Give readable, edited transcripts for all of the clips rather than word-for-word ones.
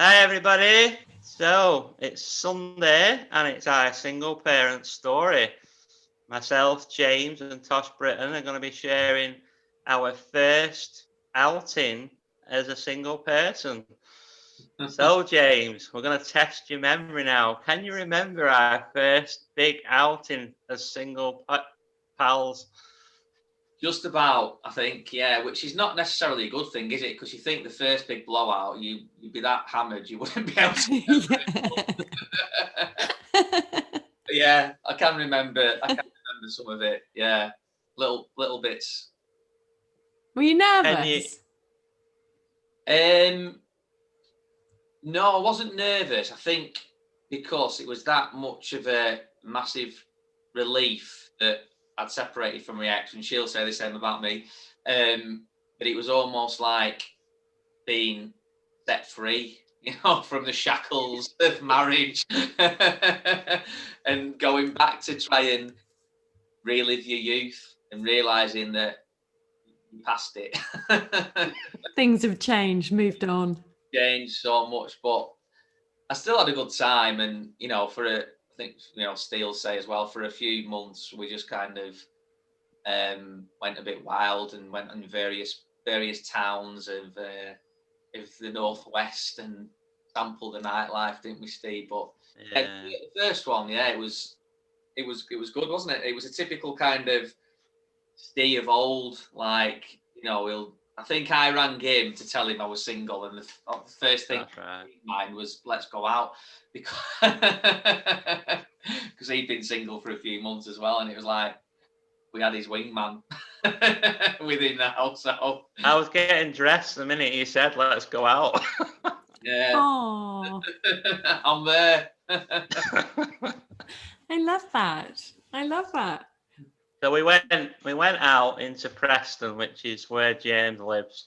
Hi everybody. So it's Sunday and it's our single parent story. Myself, James, and Tosh Britton are going to be sharing our first outing as a single person. So, James, we're going to test your memory now. Can you remember our first big outing as single pals? Just about, I think, yeah, which is not necessarily a good thing, is it? Because you think the first big blowout, you'd be that hammered, you wouldn't be able to. Yeah, I can remember some of it. Yeah, little bits. Were you nervous? No, I wasn't nervous. I think because it was that much of a massive relief that I'd separated from my ex, and she'll say the same about me. But it was almost like being set free, from the shackles of marriage and going back to try and relive your youth and realizing that you passed it. Things have changed, moved on. Changed so much, but I still had a good time. And I think Steele say as well, for a few months we just kind of went a bit wild and went in various towns of the northwest and sampled the nightlife, didn't we, Steve? But the first one, it was good, wasn't it? It was a typical kind of Steve of old, like I think I rang him to tell him I was single, and the first thing in mind was let's go out, because he'd been single for a few months as well, and it was like we had his wingman within the house. So I was getting dressed the minute he said let's go out. Yeah. Oh, I'm there. I love that. So we went out into Preston, which is where James lives.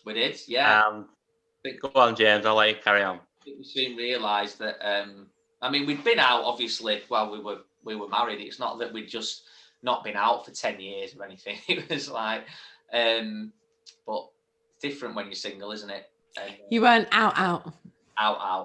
We did, yeah. Go on, James. I'll let you carry on. I think we soon realised that. We'd been out, obviously, while we were married. It's not that we'd just not been out for 10 years or anything. It was like, but it's different when you're single, isn't it? You weren't out.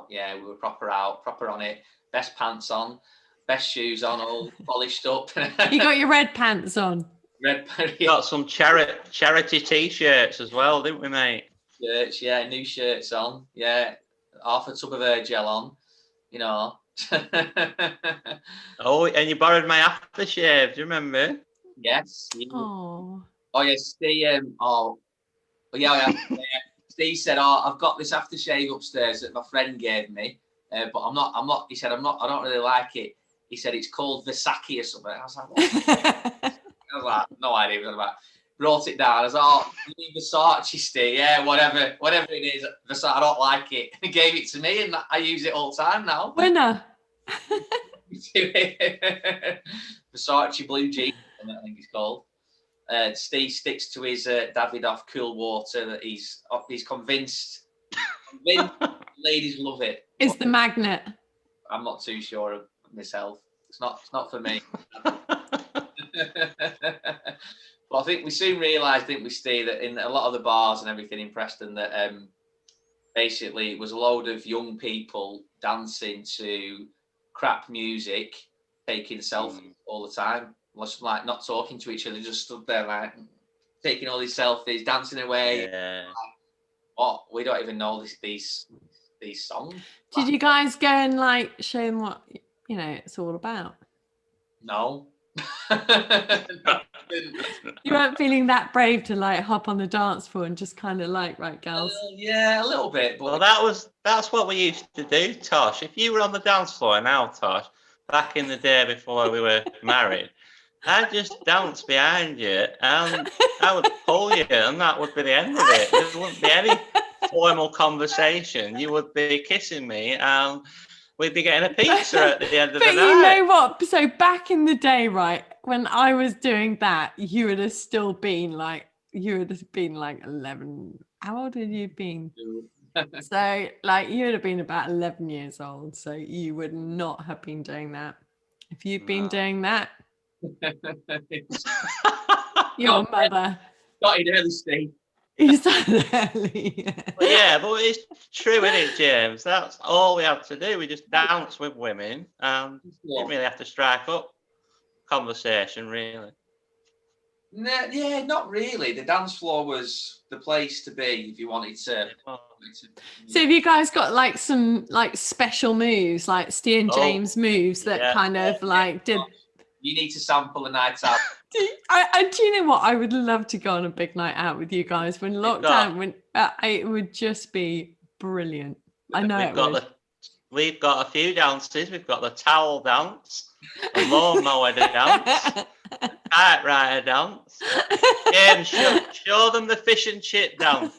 Yeah, we were proper out, proper on it. Best pants on, best shoes on, all polished up. You got your red pants on. Red. Yeah. Got some charity t-shirts as well, didn't we, mate? Shirts, yeah, new shirts on, yeah. Half a tub of hair gel on, Oh, and you borrowed my aftershave. Do you remember? Yes. Oh. Oh yes, yeah. Steve said, I've got this aftershave upstairs that my friend gave me, but I'm not. He said, I don't really like it. He said it's called Versace or something. I was like, what? I was like, no idea what it was about. Brought it down. I was like, you need Versace, Steve? Yeah, whatever it is. Versace, I don't like it. He gave it to me, and I use it all the time now. Winner. Versace blue jeans, I think it's called. Steve sticks to his Davidoff cool water that he's convinced ladies love it. It's the magnet. I'm not too sure of myself. It's not for me. But I think we soon realised, didn't we, Steve, that in a lot of the bars and everything in Preston, that basically it was a load of young people dancing to crap music, taking selfies all the time. Like not talking to each other, just stood there like taking all these selfies, dancing away. Yeah. Like, what? We don't even know these songs. Did you guys go and like show them what it's all about? No. You weren't feeling that brave to like hop on the dance floor and just kind of like, right, girls? Yeah, a little bit. But well, that's what we used to do, Tosh. If you were on the dance floor now, Tosh, back in the day before we were married, I'd just dance behind you and I would pull you, and that would be the end of it. There wouldn't be any formal conversation. You would be kissing me and we'd be getting a pizza at the end of the night. But you know what? So back in the day, right, when I was doing that, you would have still been like 11. How old had you been? So like you would have been about 11 years old. So you would not have been doing that. If you'd been doing that, your mother. Got it early, Steve. You started early. But yeah, but it's true, isn't it, James? That's all we had to do. We just danced with women and didn't really have to strike up conversation, really. No, yeah, not really. The dance floor was the place to be if you wanted to. So have you guys got like some like special moves, like Stu and James moves that kind of like did? You need to sample a night out. Do you know what? I would love to go on a big night out with you guys when lockdown. It would just be brilliant. I know it would. We've got a few dances. We've got the towel dance, the lawnmower dance, typewriter dance. James, show them the fish and chip dance.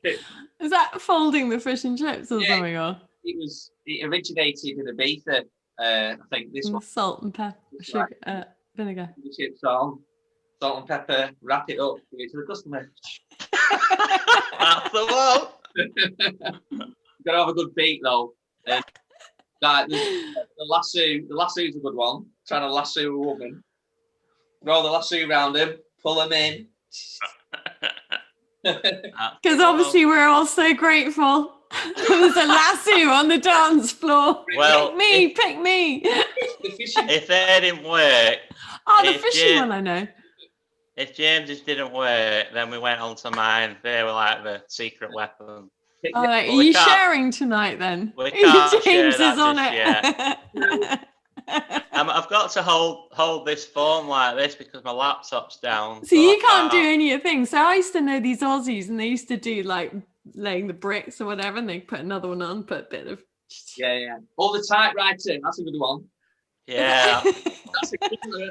Is that folding the fish and chips or something? Or it originated in Ibiza. I think this one. Salt and pepper, sugar, vinegar. Chips on, salt and pepper. Wrap it up. Give it to the customer. That's the one. Gotta have a good beat though. Like the lasso's a good one. Trying to lasso a woman. Roll the lasso around him, pull him in. Because obviously we're all so grateful. There's a lasso on the dance floor. Well, pick me. If that didn't work. Oh, the fishing one I know. If James's didn't work, then we went on to mine. They were like the secret weapon. Are you sharing tonight then? We can't James share is on that it. I've got to hold this phone like this because my laptop's down. So you can't do any of the things. So I used to know these Aussies and they used to do like laying the bricks or whatever and they put another one on, put a bit of... Yeah. All the typewriting, that's a good one. Yeah. That's a good one.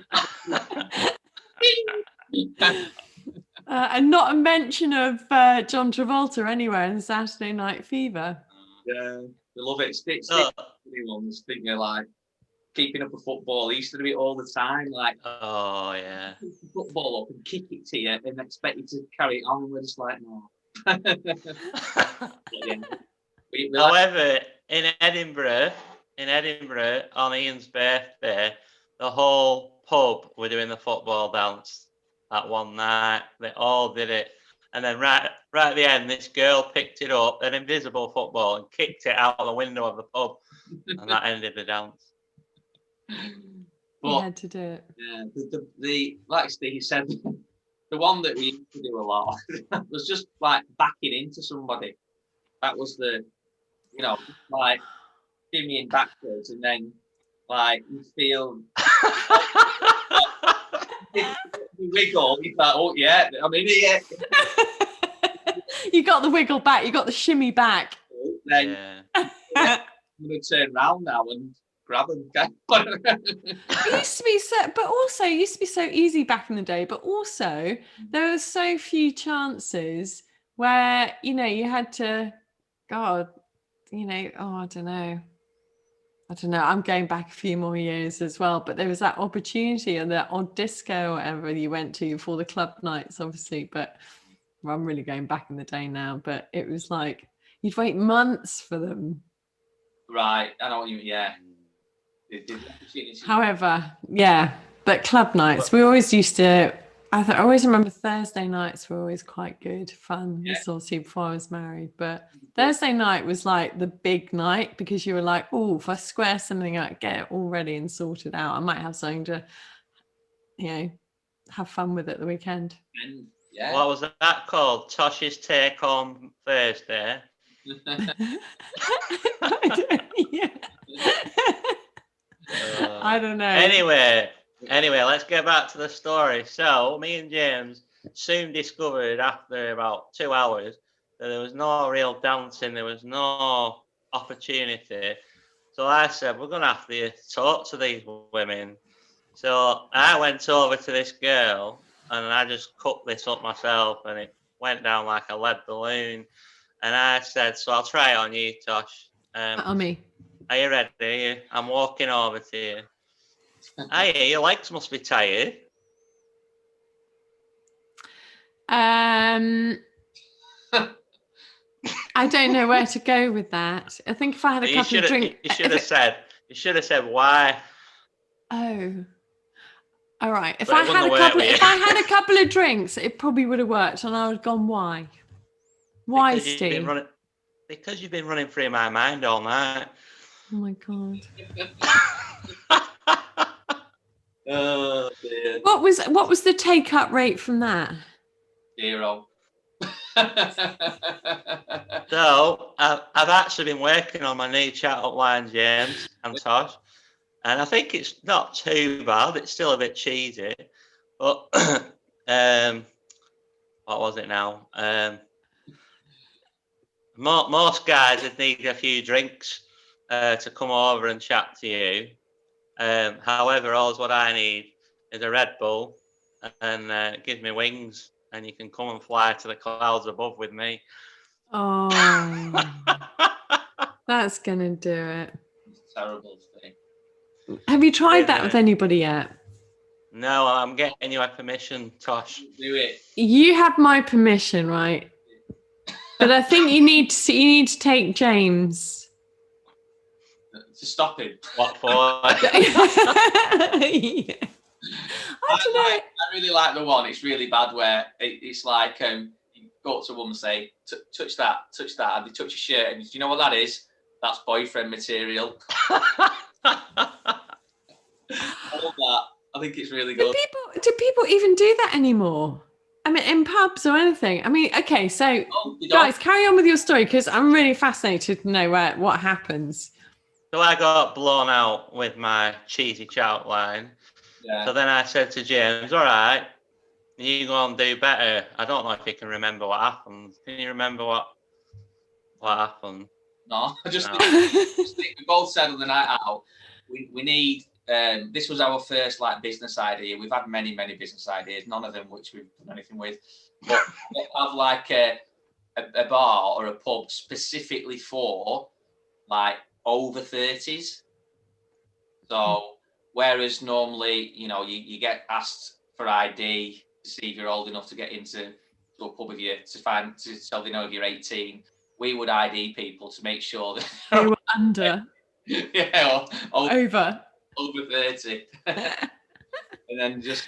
And not a mention of John Travolta anywhere in Saturday Night Fever. Yeah, they love it. Stick ones, think you're like keeping up a football. He used to do it all the time. Like, oh yeah, pick the football up and kick it to you and expect you to carry it on. And we're just like, no. However, in Edinburgh, on Ian's birthday, the whole pub were doing the football dance that one night. They all did it. And then right at the end, this girl picked it up, an invisible football, and kicked it out of the window of the pub. And that ended the dance. You had to do it. Yeah, the like Steve said, the one that we used to do a lot was just like backing into somebody. That was the, like shimmying backwards and then like you feel you wiggle, you thought, oh yeah, I'm in here. You got the wiggle back, you got the shimmy back. Then I'm gonna turn around now and grab them. It used to be so easy back in the day, but also there were so few chances where you had to, I don't know. I'm going back a few more years as well, but there was that opportunity and that odd disco or whatever you went to for the club nights, obviously. But I'm really going back in the day now. But it was like you'd wait months for them. Right, I know what you mean. Yeah. However, but club nights, we always used to. I always remember Thursday nights were always quite good fun. This was obviously before I was married, but Thursday night was like the big night because you were like, oh, if I square something out, get it all ready and sorted out, I might have something to, have fun with at the weekend. Yeah. What was that called? Tosh's Take on Thursday. I don't know. Anyway, let's get back to the story. So, me and James soon discovered after about 2 hours that there was no real dancing, there was no opportunity. So I said, we're going to have to talk to these women. So I went over to this girl and I just cooked this up myself and it went down like a lead balloon. And I said, so I'll try it on you, Tosh. On me. Are you ready? I'm walking over to you. Hey, your legs must be tired. I don't know where to go with that. I think if I had a couple of drinks... You should have said why. Oh. All right. If But I it had wouldn't a work couple, with if you. I had a couple of drinks, it probably would have worked, and I would have gone, why? Why, Because you've been Steve? running. Because you've been running through my mind all night. Oh my god. Oh dear. What was the take up rate from that? 0. So I've actually been working on my new chat up line, James and Tosh, and I think it's not too bad. It's still a bit cheesy, but what was it now? Most guys would need a few drinks to come over and chat to you. However, all what I need is a Red Bull, and it gives me wings, and you can come and fly to the clouds above with me. Oh, that's gonna do it. Terrible thing. Have you tried that Really? with anybody yet? No, I'm getting you a permission, Tosh. Do it. You have my permission, right? But I think you need to take James. To stop him. What for? Yeah. I don't know. I really like the one. It's really bad where it's like you go up to a woman and say, touch that, and they touch your shirt, and do you know what that is? That's boyfriend material. All that. I think it's really good. Do people even do that anymore? I mean, in pubs or anything? I mean, okay, so guys, carry on with your story because I'm really fascinated to know what happens. So I got blown out with my cheesy chat line. Yeah. So then I said to James, all right, you go and do better. I don't know if you can remember what happened. Can you remember what happened? No, I just No. think we both said on the night out, we need, this was our first like business idea. We've had many business ideas, none of them which we've done anything with. But we have like a bar or a pub specifically for like over 30s. So whereas normally, you get asked for ID to see if you're old enough to get into a pub with you so they know if you're 18. We would ID people to make sure that they were under. Yeah, or over 30. And then just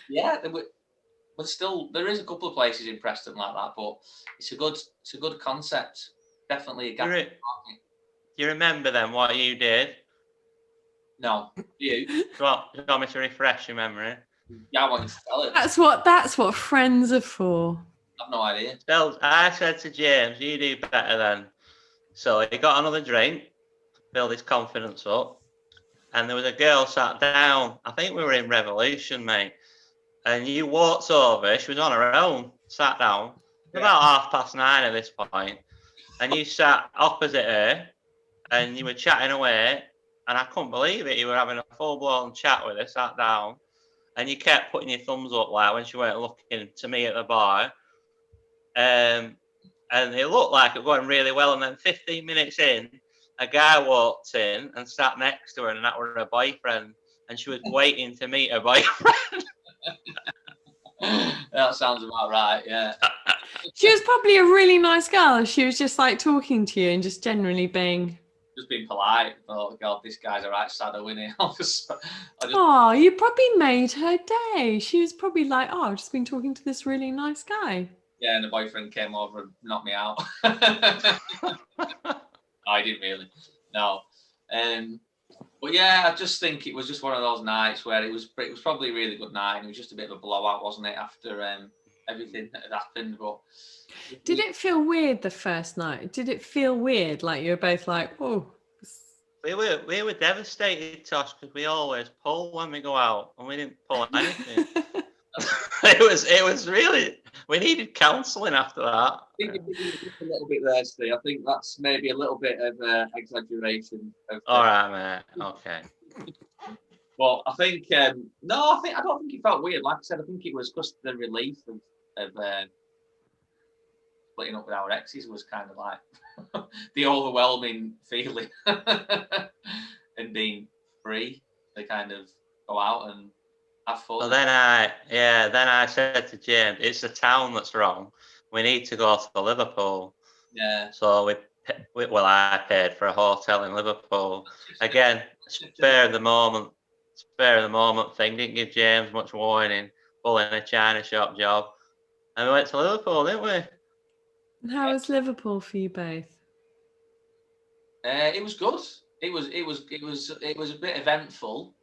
but still there is a couple of places in Preston like that, but it's a good concept. Definitely a gap. Do you remember then what you did? No, you. Do you want me to refresh your memory? Yeah, I want you to tell it. That's what friends are for. I've no idea. So I said to James, you do better then. So he got another drink, build his confidence up, and there was a girl sat down. I think we were in Revolution, mate. And you walked over, she was on her own, sat down. It was about 9:30 at this point, and you sat opposite her, and you were chatting away, and I couldn't believe it. You were having a full-blown chat with her, sat down, and you kept putting your thumbs up like when she weren't looking to me at the bar. And it looked like it was going really well. And then 15 minutes in, a guy walked in and sat next to her, and that was her boyfriend. And she was waiting to meet her boyfriend. That sounds about right, yeah. She was probably a really nice girl. She was just like talking to you and just generally being polite. Oh God, this guy's a right saddo, isn't he? Oh, you probably made her day. She was probably like, oh, I've just been talking to this really nice guy. Yeah, and the boyfriend came over and knocked me out. I didn't really. No. But yeah, I just think it was just one of those nights where it was probably a really good night, and it was just a bit of a blowout, wasn't it, after everything that had happened. But did it feel weird the first night? Did it feel weird? Like you were both like, oh. We were devastated, Tosh, because we always pull when we go out, and we didn't pull anything. It was really, we needed counselling after that. I think it was just a little bit there, Steve. I think that's maybe a little bit of exaggeration. All right, mate. Okay. But I think I don't think it felt weird. Like I said, I think it was just the relief of splitting up with our exes was kind of like the overwhelming feeling and being free to kind of go out and have fun. So then I said to James, it's the town that's wrong. We need to go to Liverpool. Yeah. So I paid for a hotel in Liverpool. Again, spare of the moment. spare of the moment thing. Didn't give James much warning. Pulling a china shop job, and we went to Liverpool, didn't we? And how was Liverpool for you both? It was good. It was a bit eventful.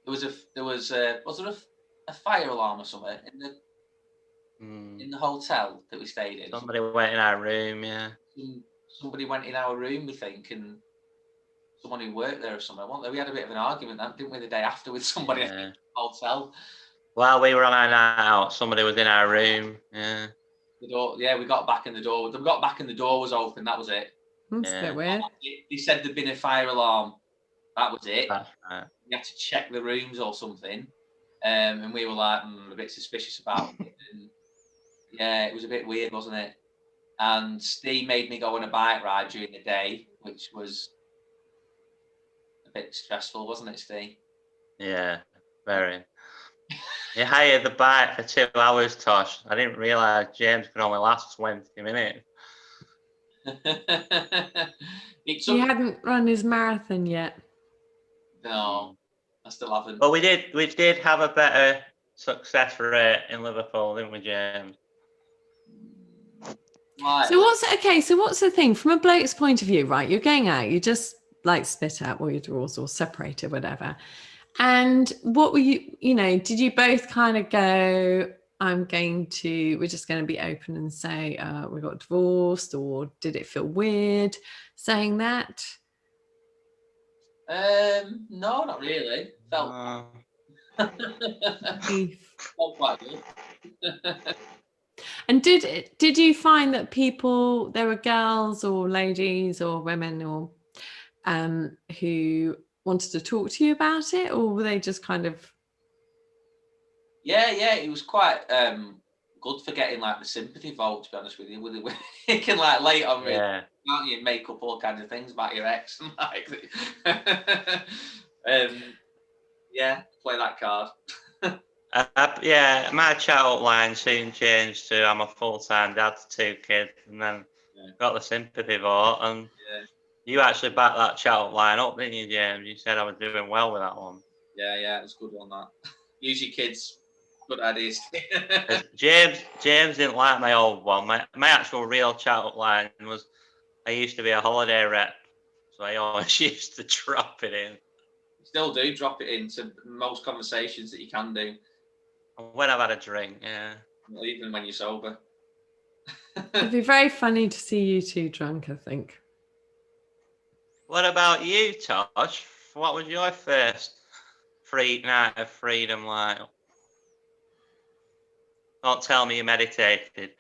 Was there a fire alarm or something in the hotel that we stayed in? Somebody went in our room, yeah. Somebody went in our room, we think, and someone who worked there or something. We had a bit of an argument, didn't we, the day after with somebody in the hotel. While we were on our night out, somebody was in our room. Yeah. The door, we got back in the door. We got back and the door was open. That was it. That's a bit weird. They said there'd been a fire alarm. That was it. That's right. We had to check the rooms or something, and we were like a bit suspicious about it. And yeah, it was a bit weird, wasn't it? And Steve made me go on a bike ride during the day, which was a bit stressful, wasn't it, Steve? Yeah, very. You hired the bike for 2 hours, Tosh. I didn't realise James could only last 20 minutes. He hadn't run his marathon yet. No, I still haven't. But we did have a better success rate in Liverpool, didn't we, James? Right. So what's the thing from a bloke's point of view, right? You're going out, you just like split up or your drawers or separated, whatever. And what were did you both kind of go, we're just going to be open and say we got divorced, or did it feel weird saying that? No, not really. Felt quite good. And did you find that there were girls or ladies or women or who wanted to talk to you about it, or were they just kind of? Yeah, it was quite good for getting like the sympathy vote, to be honest with you. You can like lay it on me, can't you? Make up all kinds of things about your ex and like play that card. My chat-up line soon changed to I'm a full-time dad to 2 kids, and then got the sympathy vote, and you actually backed that chat-up line up, didn't you, James? You said I was doing well with that one. Yeah, it was good on that. Use your kids. Good ideas. James didn't like my old one. My actual real chat-up line was, I used to be a holiday rep, so I always used to drop it in. Still do drop it into most conversations that you can do. When I've had a drink, yeah. Even when you're sober. It'd be very funny to see you two drunk, I think. What about you, Tosh? What was your first night of freedom like? Don't tell me you meditated.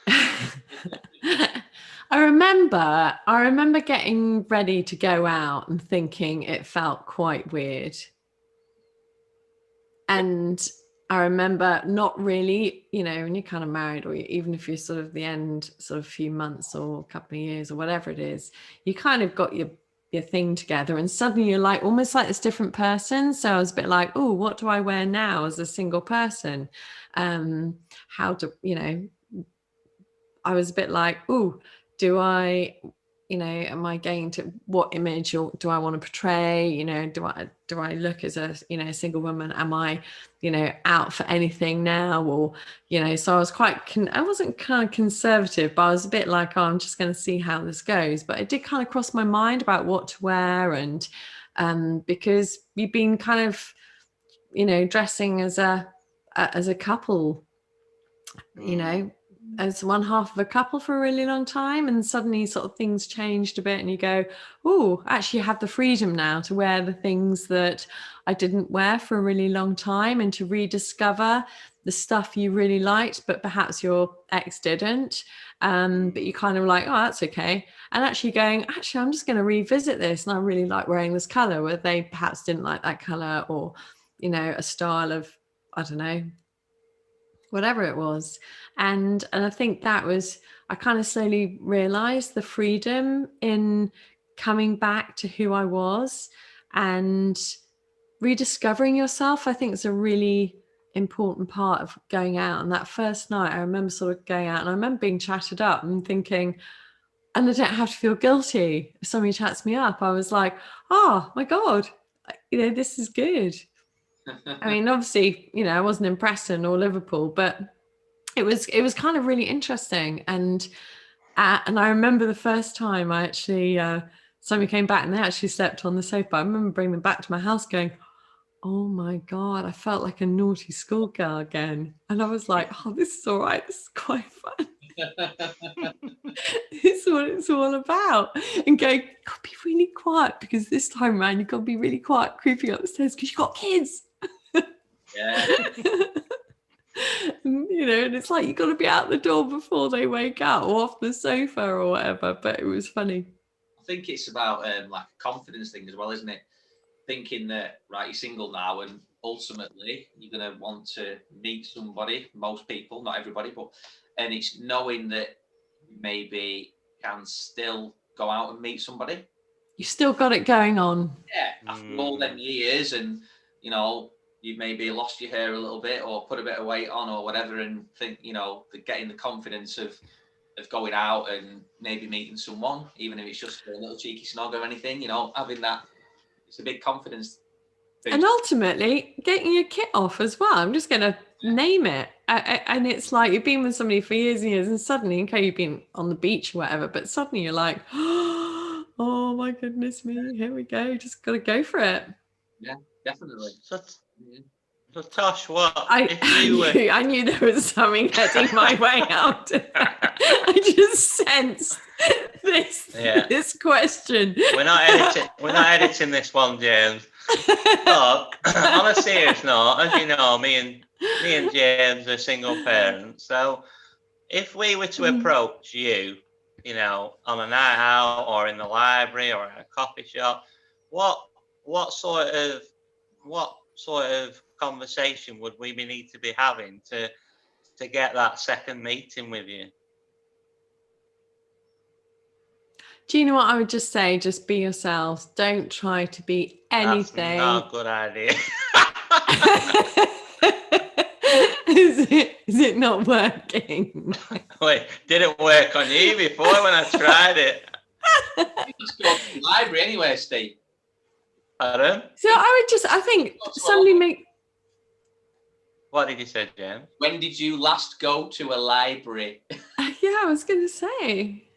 I remember getting ready to go out and thinking it felt quite weird. And I remember not really, when you're kind of married, or even if you're sort of the end, sort of few months or a couple of years or whatever it is, you kind of got your thing together, and suddenly you're like almost like this different person. So I was a bit like, oh, what do I wear now as a single person? How do, I was a bit like, oh, do I, am I going to, what image do I want to portray? Do I look as a, single woman? Am I, out for anything now? Or, so I was I wasn't kind of conservative, but I was a bit like, oh, I'm just going to see how this goes. But it did kind of cross my mind about what to wear. And because you've been kind of, dressing as a couple, as one half of a couple for a really long time, and suddenly sort of things changed a bit, and you go, oh, actually I have the freedom now to wear the things that I didn't wear for a really long time, and to rediscover the stuff you really liked but perhaps your ex didn't, but you kind of like, oh, that's okay. And actually going, actually I'm just going to revisit this, and I really like wearing this color, where they perhaps didn't like that color, or a style of, I don't know, whatever it was. And I think that was, I kind of slowly realized the freedom in coming back to who I was and rediscovering yourself. I think it's a really important part of going out. And that first night, I remember sort of going out, and I remember being chatted up and thinking, and I don't have to feel guilty if somebody chats me up. I was like, oh my God, this is good. I mean, obviously, I wasn't in Preston or Liverpool, but it was kind of really interesting. And I remember the first time I actually somebody came back and they actually slept on the sofa. I remember bringing them back to my house, going, "Oh my God, I felt like a naughty schoolgirl again." And I was like, "Oh, this is all right. This is quite fun. This is what it's all about." And going, "You've got to be really quiet because this time around you've got to be really quiet creeping up the stairs because you've got kids." Yeah. And it's like you've got to be out the door before they wake up or off the sofa or whatever. But it was funny. I think it's about like a confidence thing as well, isn't it? Thinking that, right, you're single now and ultimately you're going to want to meet somebody, most people, not everybody, and it's knowing that you maybe can still go out and meet somebody. You've still got it going on. Yeah, after all them years, and you've maybe lost your hair a little bit or put a bit of weight on or whatever, and think, getting the confidence of going out and maybe meeting someone, even if it's just a little cheeky snog or anything, having that, it's a big confidence boost. And ultimately, getting your kit off as well. I'm just going to name it. And it's like you've been with somebody for years and years, and suddenly, okay, you've been on the beach or whatever, but suddenly you're like, oh my goodness me, here we go. Just got to go for it. Yeah, definitely. So Tosh, what? I knew there was something heading my way out. I just sensed this question. We're not editing this one, James. But on a serious note, as you know, me and James are single parents. So if we were to approach you, on a night out or in the library or at a coffee shop, what sort of conversation would we need to be having to get that second meeting with you? Do you know what I would just say? Just be yourselves. Don't try to be anything. That's not a good idea. Is it not working? Wait, did it work on you before when I tried it? Let's go to the library anyway, Steve. Pardon? So I think somebody make... What did you say, James? When did you last go to a library? Yeah, I was going to say.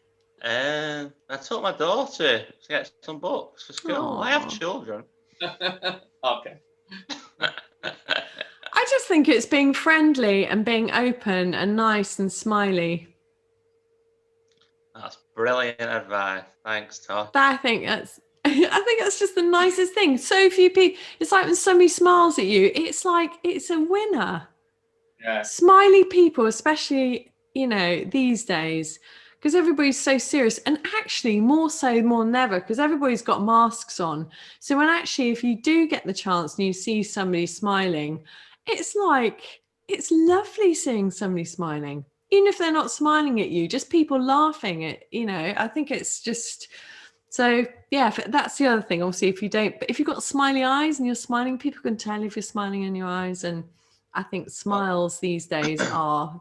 I took my daughter to get some books for school. Aww. I have children. Okay. I just think it's being friendly and being open and nice and smiley. That's brilliant advice. Thanks, Tosh. I think that's just the nicest thing. So few people. It's like when somebody smiles at you, it's like it's a winner. Yeah. Smiley people, especially these days, because everybody's so serious, and actually more than ever, because everybody's got masks on. So when actually, if you do get the chance and you see somebody smiling, it's lovely seeing somebody smiling, even if they're not smiling at you, just people laughing at, I think it's just, so yeah, that's the other thing. Obviously, but if you've got smiley eyes and you're smiling, people can tell if you're smiling in your eyes. And I think smiles these days are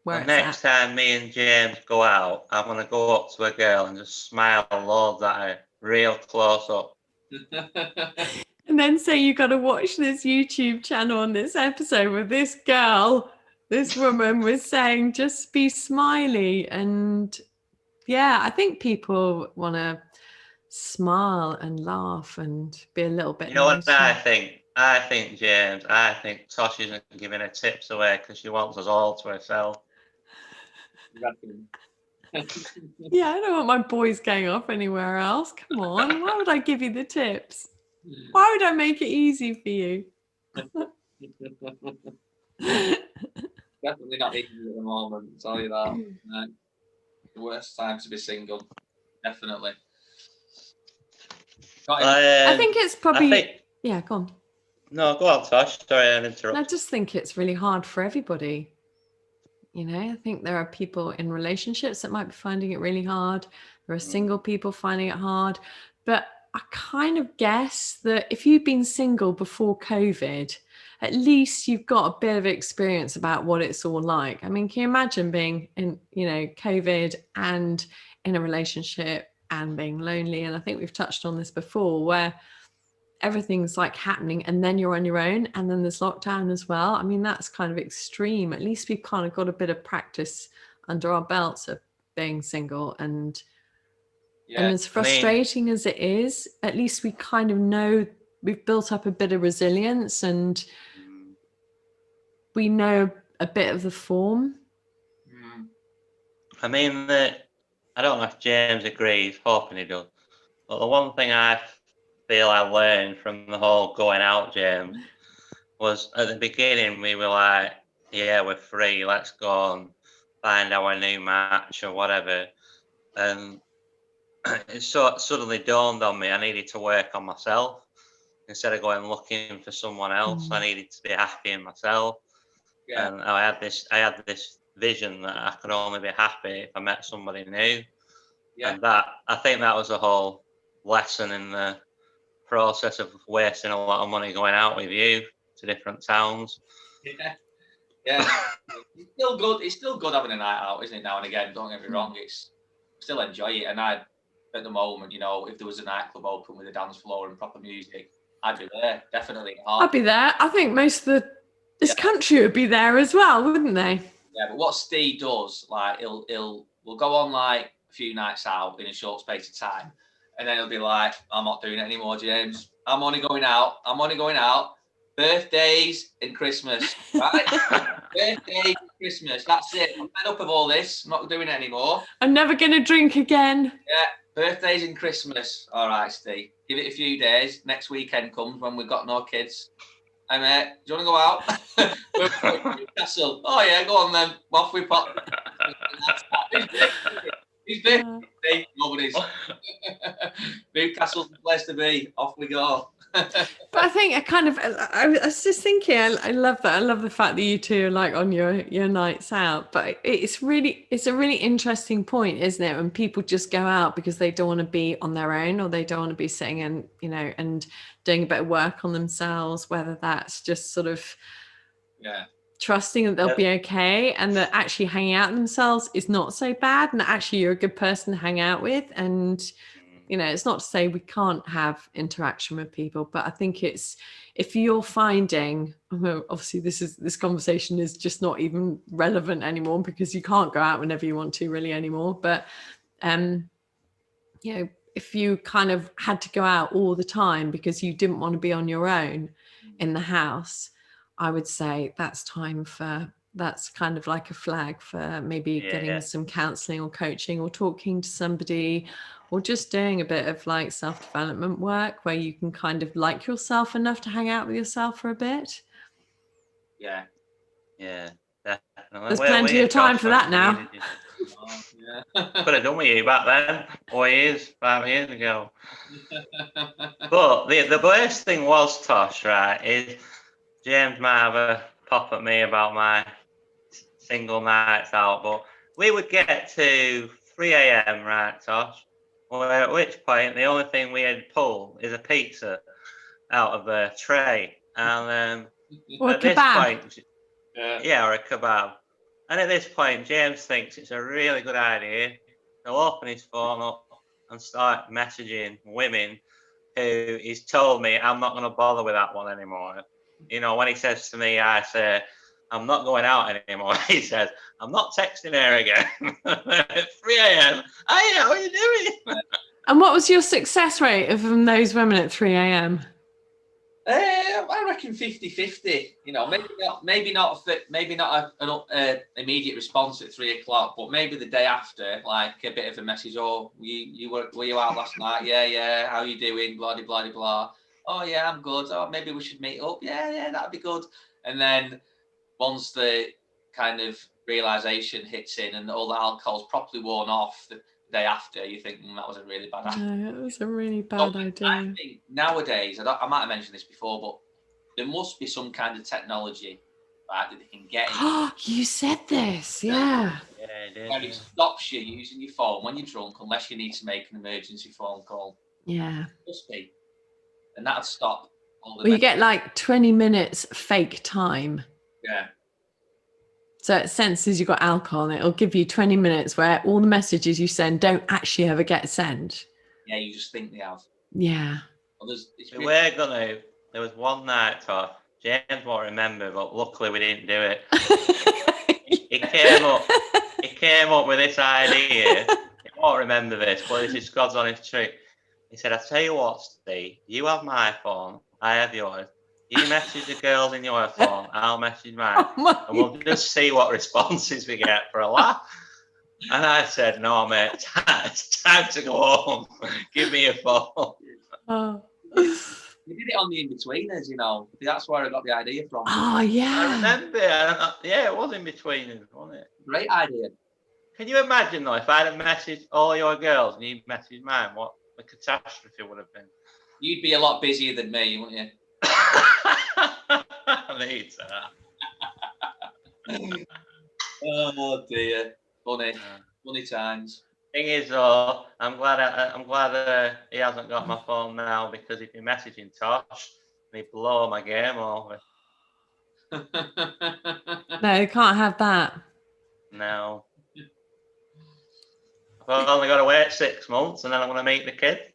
where the next time me and James go out, I'm going to go up to a girl and just smile loads at her, real close up. And then say you got to watch this YouTube channel on this episode where this woman was saying, just be smiley. And yeah, I think people want to smile and laugh and be a little bit. You know what I think? I think, James, Tosh isn't giving her tips away because she wants us all to herself. Yeah, I don't want my boys going off anywhere else. Come on, why would I give you the tips? Why would I make it easy for you? Definitely not easy at the moment, I'll tell you that. No. The worst time to be single, definitely. I think it's probably... Yeah, go on. No, go on, Tosh. Sorry, I interrupted. I just think it's really hard for everybody. I think there are people in relationships that might be finding it really hard. There are single people finding it hard. But I kind of guess that if you've been single before COVID, at least you've got a bit of experience about what it's all like. I mean, can you imagine being in, COVID and in a relationship and being lonely? And I think we've touched on this before, where everything's like happening and then you're on your own and then there's lockdown as well. I mean, that's kind of extreme. At least we've kind of got a bit of practice under our belts of being single, and as frustrating as it is, at least we kind of know we've built up a bit of resilience and we know a bit of the form. I mean, I don't know if James agrees, hoping he does, but the one thing I feel I learned from the whole going out, James, was at the beginning we were like, yeah, we're free, let's go and find our new match or whatever. And it suddenly dawned on me I needed to work on myself. Instead of going looking for someone else, I needed to be happy in myself. Yeah. And I had this vision that I could only be happy if I met somebody new. Yeah. And I think that was a whole lesson in the process of wasting a lot of money going out with you to different towns. Yeah. It's still good. It's still good having a night out, isn't it? Now and again, don't get me wrong. It's still enjoy it. And at the moment, if there was a nightclub open with a dance floor and proper music, I'd be there, definitely. I'd be there. I think most of this country would be there as well, wouldn't they? Yeah, but what Steve does, like, we'll go on like a few nights out in a short space of time, and then he'll be like, "I'm not doing it anymore, James. I'm only going out. Birthdays and Christmas, right? Birthdays and Christmas. That's it. I'm fed up of all this. I'm not doing it anymore. I'm never going to drink again." Yeah, birthdays and Christmas. All right, Steve. Give it a few days. Next weekend comes when we've got no kids. Hey, mate, do you want to go out? We're going to Newcastle. Oh, yeah, go on then. Off we pop. Who's birthday? Nobody's. Newcastle's the place to be. Off we go. But I think I was just thinking, I love that. I love the fact that you two are like on your nights out. But it's a really interesting point, isn't it? When people just go out because they don't want to be on their own, or they don't want to be sitting and and doing a bit of work on themselves, whether that's just sort of trusting that they'll be okay, and that actually hanging out themselves is not so bad, and actually you're a good person to hang out with. And it's not to say we can't have interaction with people, but I think it's, if you're finding, obviously this conversation is just not even relevant anymore because you can't go out whenever you want to really anymore. But, if you kind of had to go out all the time because you didn't want to be on your own in the house, I would say that's kind of like a flag for maybe getting some counselling or coaching or talking to somebody, or just doing a bit of like self-development work where you can kind of like yourself enough to hang out with yourself for a bit. Yeah, definitely. There's plenty of time for that now. Could have done with you back then, 5 years ago. But the worst thing was, Tosh, right, is James might have a pop at me about my single nights out, but we would get to 3 a.m, right, Tosh? At which point the only thing we had pulled is a pizza out of a tray, and or at a kebab. This point, or a kebab. And at this point, James thinks it's a really good idea. He'll open his phone up and start messaging women who he's told me I'm not going to bother with that one anymore. When he says to me, I say, I'm not going out anymore. He says, I'm not texting her again. At 3 a.m. Hey, how are you doing? And what was your success rate from those women at 3 a.m? I reckon 50-50. Maybe not an immediate response at 3 o'clock, but maybe the day after, like a bit of a message. Oh, were you out last night? Yeah. How you doing? Blah blah blah blah. Oh yeah, I'm good. Oh, maybe we should meet up. Yeah, that'd be good. And then once the kind of realization hits in and all the alcohol's properly worn off the day after, you think that was a really bad idea. No, it was a really bad idea. I think nowadays, I might have mentioned this before, but there must be some kind of technology, right, that they can get in. Oh, you said this, yeah. Where it stops you using your phone when you're drunk unless you need to make an emergency phone call. Yeah. Must be. And that'd stop all the you get like 20 minutes fake time. Yeah. So it senses you've got alcohol and it'll give you 20 minutes where all the messages you send don't actually ever get sent. Yeah, you just think they have. Yeah. There was one night, Todd. James won't remember, but luckily we didn't do it. He came up with this idea. He won't remember this, but this is God's honest truth. He said, "I tell you what, Steve, you have my phone, I have yours. You message the girls in your phone, I'll message mine, and we'll just see what responses we get for a laugh." And I said, "No, mate, it's time to go home. Give me your phone." Oh. We did it on the In-Betweeners, you know. That's where I got the idea from. Oh, I yeah. remember. Yeah, it was In-Betweeners, wasn't it? Great idea. Can you imagine, though, if I'd have messaged all your girls and you messaged mine, what the catastrophe would have been? You'd be a lot busier than me, wouldn't you? I need that. Oh dear, funny times. Thing is, though, I'm glad he hasn't got my phone now, because if you're messaging Tosh, he'd blow my game over. No, you can't have that. No. I've only got to wait 6 months, and then I'm going to meet the kid.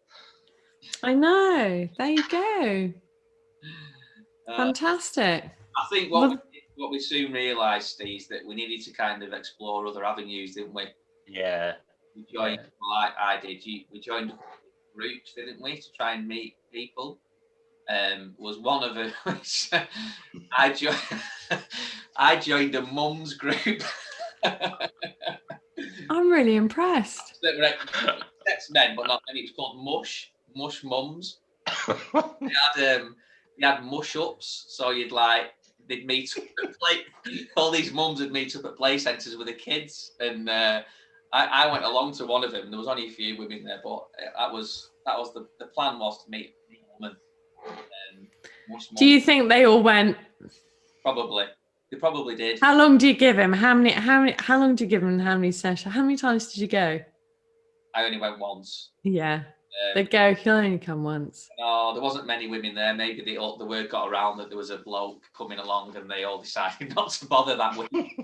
I know. There you go. Fantastic. I think what we soon realised, Steve, is that we needed to kind of explore other avenues, didn't we? Yeah. We joined, like I did. We joined groups, didn't we, to try and meet people. Was one of them. Which I joined a mums group. I'm really impressed. Sex men, but not many. It was called Mush Mums. You had mush ups, so they'd meet up at all these mums would meet up at play centres with the kids, and I went along to one of them. There was only a few women there, but that was the plan, was to meet a woman. Do you think they all went? Probably. They probably did. How long do you give him? How long do you give him? How many sessions? How many times did you go? I only went once. Yeah. They go, he'll only come once. No, there wasn't many women there. Maybe the word got around that there was a bloke coming along, and they all decided not to bother that week.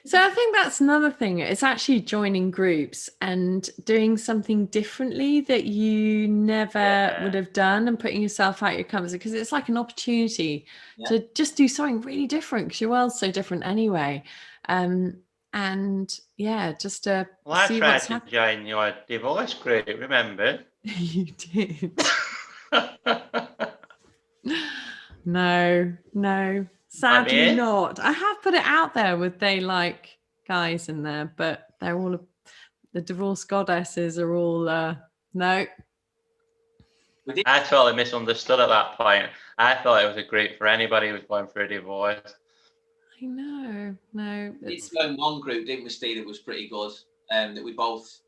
So I think that's another thing. It's actually joining groups and doing something differently that you never would have done, and putting yourself out your comfort zone, because it's like an opportunity to just do something really different, because your world's so different anyway. And yeah, just to see what's happening. I tried to join your divorce group, remember? You did. No. Sadly not. I have put it out there with they like guys in there, but they're all the divorce goddesses are all no. I totally misunderstood at that point. I thought it was a group for anybody who was going through a divorce. I know. No. It's one group, didn't we, Steve? That was pretty good. That we both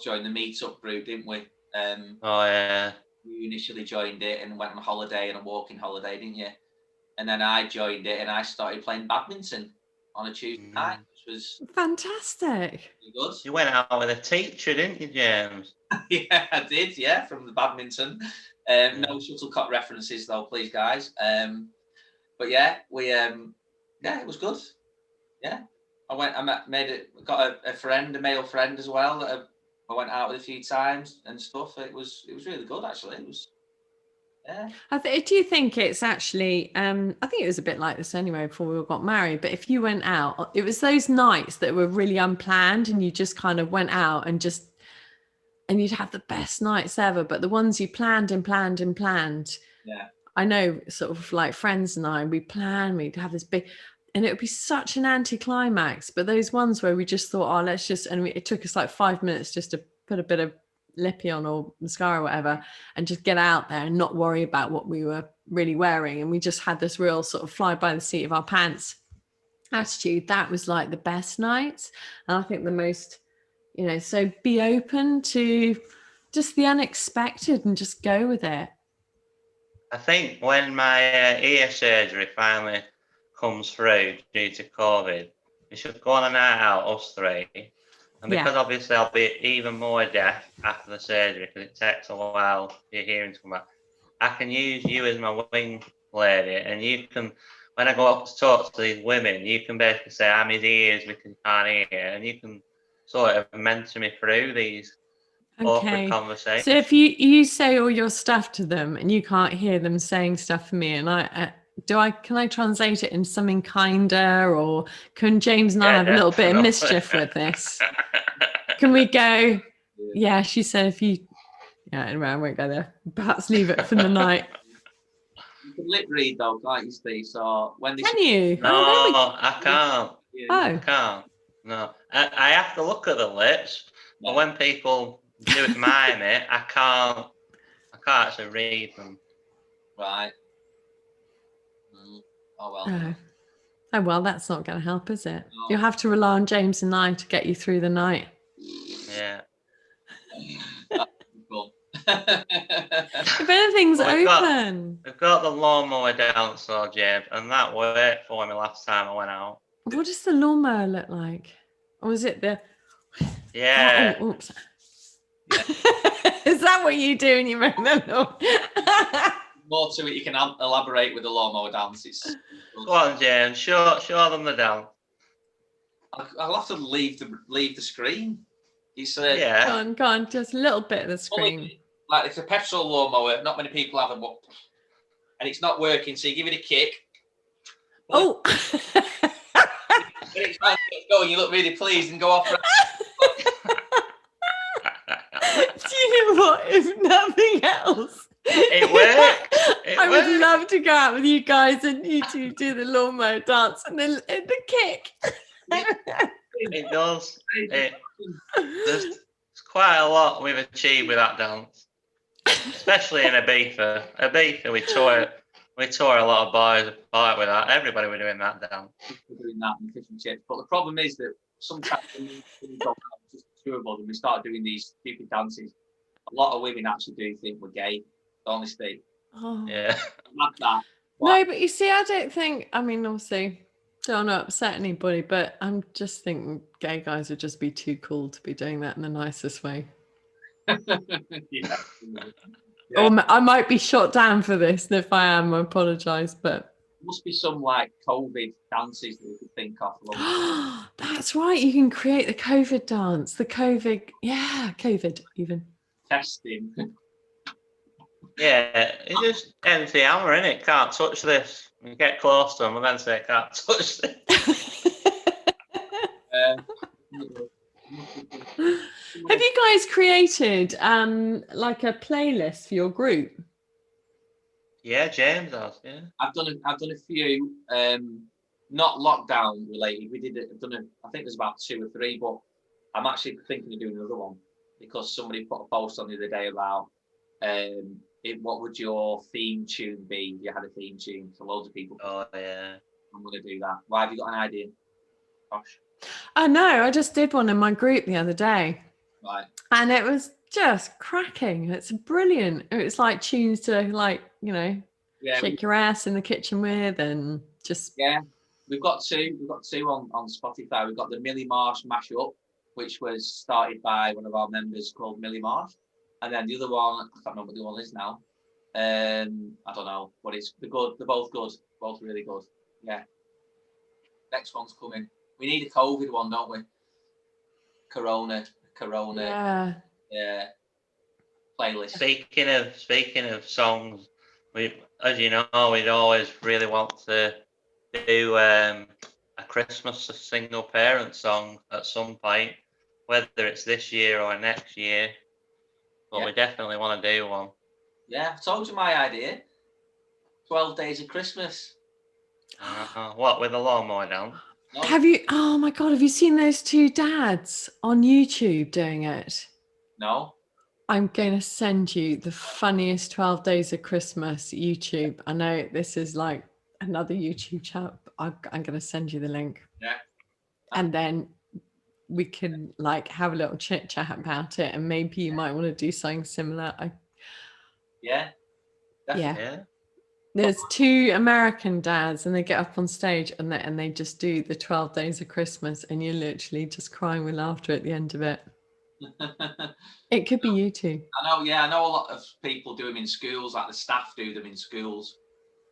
joined the meetup group, didn't we? Oh yeah. You initially joined it and went on holiday, and a walking holiday, didn't you? And then I joined it and I started playing badminton on a Tuesday night, which was fantastic. Good. You went out with a teacher, didn't you, James? Yeah, I did. Yeah, from the badminton. No shuttlecock references though, please, guys. But yeah, we yeah, it was good. Yeah, got a friend, a male friend as well, that I went out with a few times and stuff. It was really good, actually. It was. Yeah. Do you think it's actually I think it was a bit like this anyway before we all got married, but if you went out, it was those nights that were really unplanned, and you just kind of went out and you'd have the best nights ever, but the ones you planned, yeah, I know, sort of like friends and we'd have this big, and it would be such an anticlimax. But those ones where we just thought, it took us like 5 minutes just to put a bit of lippy on or mascara or whatever, and just get out there and not worry about what we were really wearing, and we just had this real sort of fly by the seat of our pants attitude. That was like the best nights, and I think the most, so be open to just the unexpected and just go with it. I think when my ear surgery finally comes through due to COVID, we should go on a night out, us three. And because obviously I'll be even more deaf after the surgery, because it takes a while for your hearing to come back, I can use you as my wing lady, and you can, when I go up to talk to these women, you can basically say I'm his ears because you can't hear, and you can sort of mentor me through these. awkward Okay. conversation. So if you say all your stuff to them and you can't hear them saying stuff for me, and can I translate it in something kinder, or can James and I have a little bit of mischief with this? Can we go? Yeah, she said if you. Yeah, anyway, I won't go there. Perhaps leave it for the night. You can lip read though, can't you, Steve? So when they Can you? No, I can't. I Oh, can't. No, I have to look at the lips. But when people do it, mime it, I can't. I can't actually read them. Right. Oh well. oh. Oh, well, that's not going to help, is it? No. You'll have to rely on James and I to get you through the night. Yeah. Cool. If anything's open. We've got the lawnmower dance though, James, and that worked for me last time I went out. What does the lawnmower look like? Or is it the... Yeah. Oh, oops. Is that what you do when you make the lawn? More to it, you can elaborate with the lawnmower dance. Go on, James. Show them the dance. I'll have to leave the screen. It's Yeah. Go on, just a little bit of the screen. Like it's a petrol lawnmower. Not many people have them, and it's not working. So you give it a kick. Oh. When it's going, you look really pleased and go off. Do you know what? If nothing else, It worked. I would love to go out with you guys and you two do the lawnmower dance and the kick. It does. There's quite a lot we've achieved with that dance, especially in Ibiza. Ibiza, we tore a lot of boys apart with that. Everybody were doing that dance. We're doing that and fish and chips. But the problem is that sometimes when we go out, just the two of us, and we start doing these stupid dances, a lot of women actually do think we're gay. Honestly. Oh. Yeah. Not that. No, but you see, I don't think. I mean, obviously, don't want to upset anybody, but I'm just thinking gay guys would just be too cool to be doing that in the nicest way. Yeah. Or I might be shot down for this, and if I am, I apologise. But must be some like COVID dances that we could think of. that's right. You can create the COVID dance. The COVID, COVID even. Testing. Yeah, it's just empty hammer, innit? Can't touch this. You get close to them and then say, can't touch this. Have you guys created like a playlist for your group? Yeah, James has. Yeah, I've done a few, not lockdown related. I think there's about 2 or 3, but I'm actually thinking of doing another one because somebody put a post on the other day about what would your theme tune be if you had a theme tune? So loads of people. Oh yeah. I'm going to do that. Why have you got an idea? Gosh. I know. I just did one in my group the other day. Right. And it was just cracking. It's brilliant. It's like tunes to like, shake your ass in the kitchen with and just. Yeah. We've got two on Spotify. We've got the Millie Marsh mashup, which was started by one of our members called Millie Marsh. And then the other one, I can't remember what the one is now. I don't know what it's. They're good. They're both good. Both really good. Yeah. Next one's coming. We need a COVID one, don't we? Corona. Yeah. Playlist. Speaking of songs, as you know, we'd always really want to do a Christmas single parent song at some point, whether it's this year or next year. But we definitely want to do one. Yeah, I told you my idea. 12 Days of Christmas. What, with a lawnmower down? No. Oh my God, have you seen those two dads on YouTube doing it? No. I'm going to send you the funniest 12 Days of Christmas YouTube. I know this is like another YouTube chat. I'm going to send you the link. Yeah. And then we can like have a little chit chat about it, and maybe you might want to do something similar. Yeah. Definitely. Yeah. There's 2 American dads, and they get up on stage and they just do the 12 Days of Christmas, and you're literally just crying with laughter at the end of it. It could be you too. I know a lot of people do them in schools, like the staff do them in schools.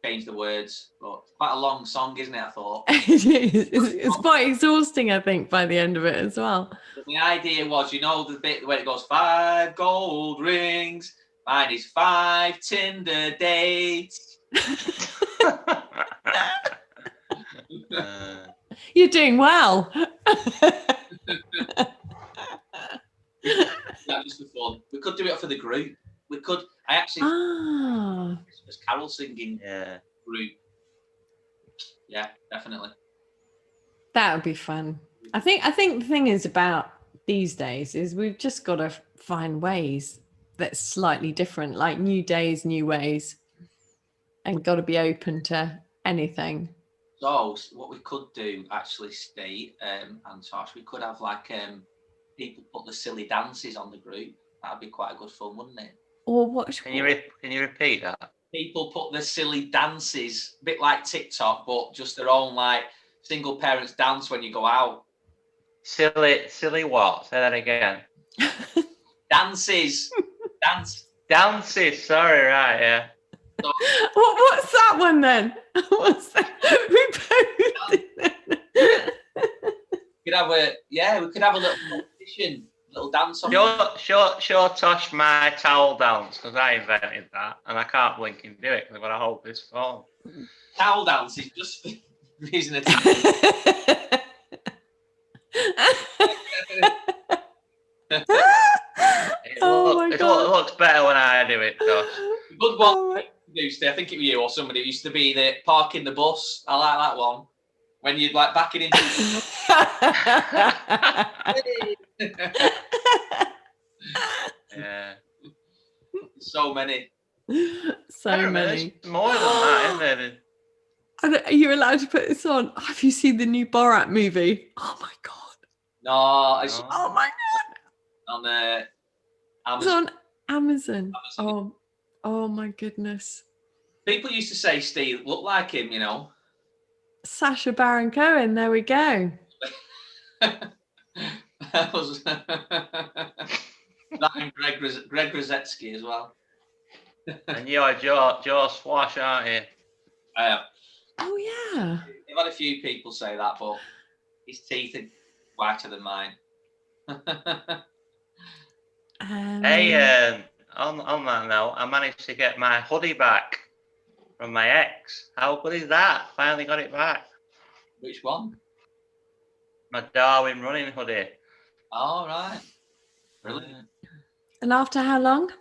change the words. But it's quite a long song, isn't it? I thought. It's quite exhausting, I think, by the end of it as well. But the idea was, the bit where it goes 5 gold rings, mine is 5 Tinder dates. You're doing well. That's just for fun. We could do it for the group. We could. I actually Christmas carol singing group. Yeah, definitely. That would be fun. I think the thing is about these days is we've just got to find ways that's slightly different, like new days, new ways, and got to be open to anything. So what we could do actually, Steve and Tosh, we could have like people put the silly dances on the group. That'd be quite a good fun, wouldn't it? Or what? Can you repeat that? People put the silly dances, a bit like TikTok, but just their own like single parents dance when you go out. Silly what? Say that again. Dances. Dances. Sorry, right? Yeah. So, what's that one then? What's that? We could have a little competition, little dance. Show Tosh my towel dance because I invented that and I can't blink and do it because I've got to hold this phone. Towel dance is just using a It looks better when I do it, Tosh. Good one. I think it was you or somebody. It used to be the parking the bus. I like that one. When you'd like backing into Yeah. So many. So many. More than that, isn't there? Are you allowed to put this on? Have you seen the new Borat movie? Oh my god. No, oh my god. On Amazon. It's on Amazon. Oh my goodness. People used to say Steve looked like him, Sacha Baron Cohen, there we go. That was that and Greg Rosetsky as well. And you're Joe Swash, aren't you? Oh yeah. I've had a few people say that, but his teeth are whiter than mine. Hey, on that note, I managed to get my hoodie back from my ex. How good is that? Finally got it back. Which one? My Darwin running hoodie. All right. Brilliant. And after how long?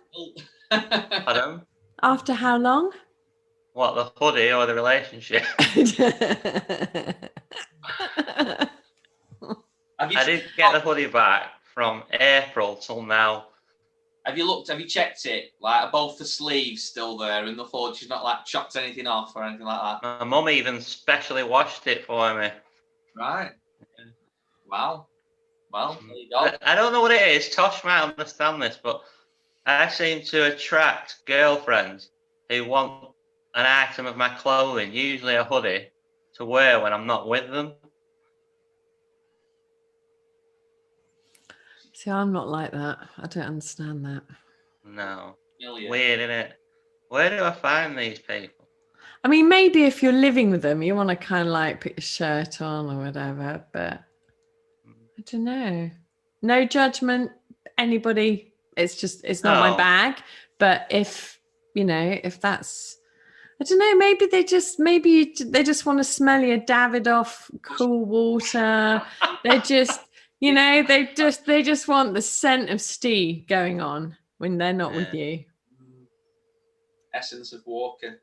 Pardon? After how long? What, the hoodie or the relationship? I did get the hoodie back from April till now. Have you checked it? Like, are both the sleeves still there in the fold? She's not like chopped anything off or anything like that? My mum even specially washed it for me. Right. Wow. Well, there you go. I don't know what it is. Tosh might understand this, but I seem to attract girlfriends who want an item of my clothing, usually a hoodie, to wear when I'm not with them. See, I'm not like that. I don't understand that. No. Weird, isn't it? Where do I find these people? I mean, maybe if you're living with them, you want to kind of like put your shirt on or whatever, but I don't know. No judgment, anybody. It's not my bag. But if that's, I don't know, maybe they just want to smell your Davidoff cool water. They just, they just want the scent of Steve going on when they're not with you. Essence of Walker.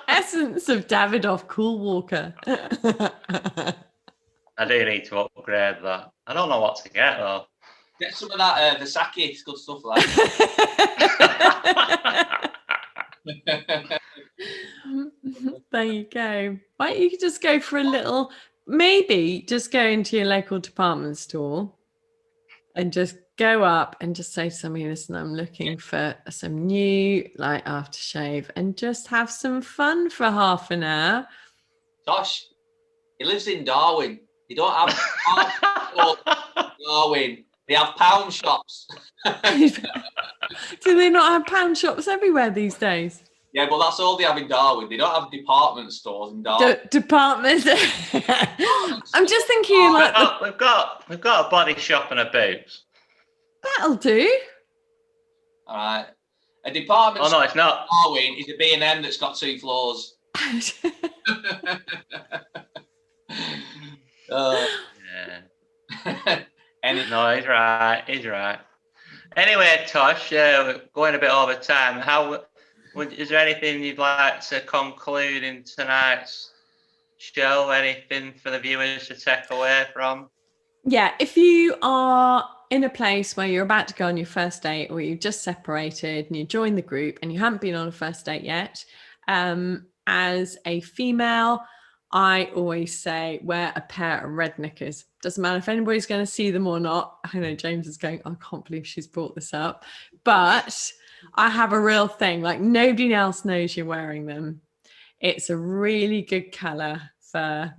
Essence of Davidoff Cool Walker. I do need to upgrade that. I don't know what to get though. Get some of that Versace. It's good stuff like that. There you go. Why don't you just go for a little, maybe just go into your local department store and just go up and just say to somebody, listen, I'm looking for some new like aftershave and just have some fun for half an hour. Tosh, he lives in Darwin. They don't have Darwin. They have pound shops. Do they not have pound shops everywhere these days? Yeah, but that's all they have in Darwin. They don't have department stores in Darwin. Departments. I'm just thinking like We've got a body shop and a Boots. that'll do. All right. A department Oh no, it's not. store in Darwin is a B&M that's got 2 floors. Yeah. Any, No, he's right. He's right. Anyway, Tosh, we're going a bit over time. Is there anything you'd like to conclude in tonight's show? Anything for the viewers to take away from? Yeah, if you are in a place where you're about to go on your first date, or you've just separated and you join the group and you haven't been on a first date yet, as a female, I always say wear a pair of red knickers. Doesn't matter if anybody's going to see them or not. I know James is going, I can't believe she's brought this up, but I have a real thing. Like nobody else knows you're wearing them. It's a really good color for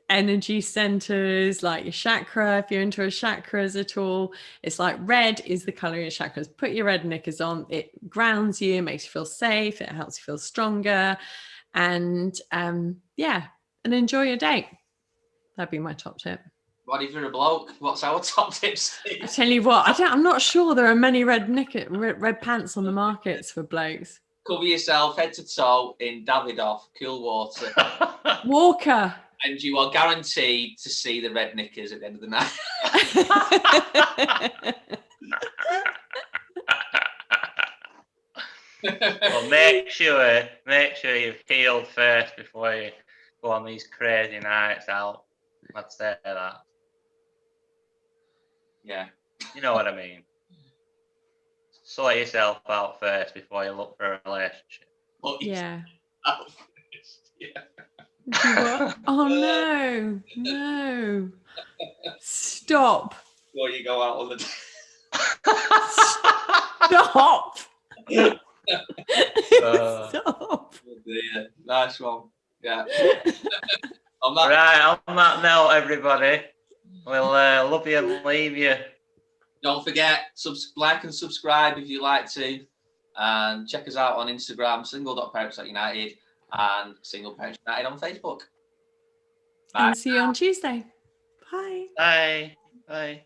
energy centers, like your chakra. If you're into chakras at all, it's like red is the color of your chakras. Put your red knickers on. It grounds you, makes you feel safe. It helps you feel stronger, and and enjoy your date. That'd be my top tip. what if you're a bloke? What's our top tips? I tell you what, I'm not sure there are many red pants on the markets for blokes. Cover yourself head to toe in Davidoff, cool water, Walker. and you are guaranteed to see the red knickers at the end of the night. Well, make sure you've healed first before you go on these crazy nights out. Let's say that. Yeah. You know what I mean. Sort yourself out first before you look for a relationship. Yeah. Yeah. What? Oh no. Stop. Before you go out on the Stop. Stop. Oh dear. Nice one. Yeah. Right, on that note, everybody, we'll love you and leave you. Don't forget, like and subscribe if you like to. And check us out on Instagram, single.parents.united and Single Parents United on Facebook. Bye. And see you on Tuesday. Bye. Bye. Bye.